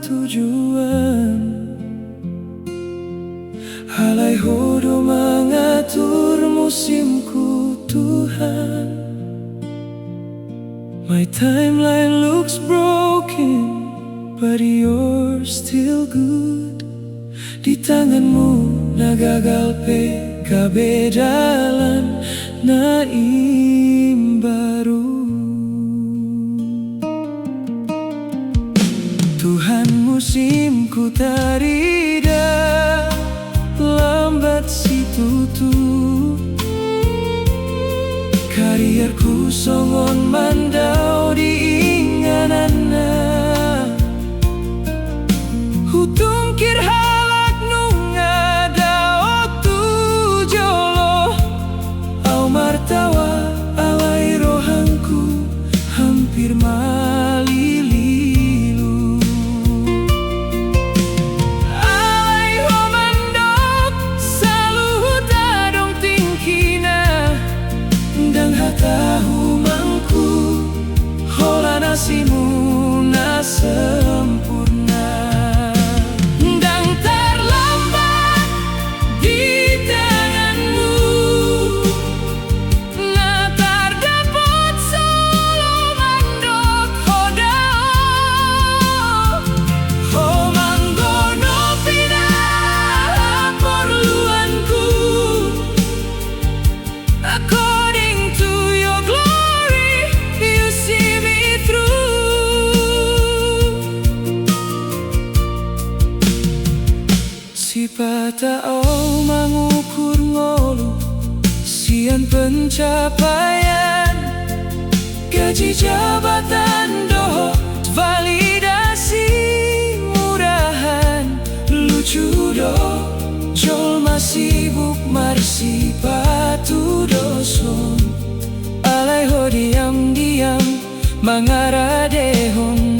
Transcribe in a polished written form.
tujuan. Alai hodo mengatur musimku Tuhan. My timeline looks broken, but you're still good. Di tanganmu nagagal PKB dalan naim baru. Tuhan musimku tarida lambat si tutu. Karierku songon mandau diinganana. Hutungkir halak nunga dao tu jolo. Au martawa alai rohanku hampir malililu. Alai homandok saluhut adong tingkina. Dang hatahu mangku hola nasimu na sempurna. Dang terlambat di tanganmu na tardapot solo mandok hodao. Ho manggono pindah perluanku. According to your glory, you see me through. Si patao mangukur ngolu sian pencapaian. Gaji jabatan doh validasi murahan. Lucu doh jol masih buk marsi patu doson. Alai ho diam-diam mangara dehon.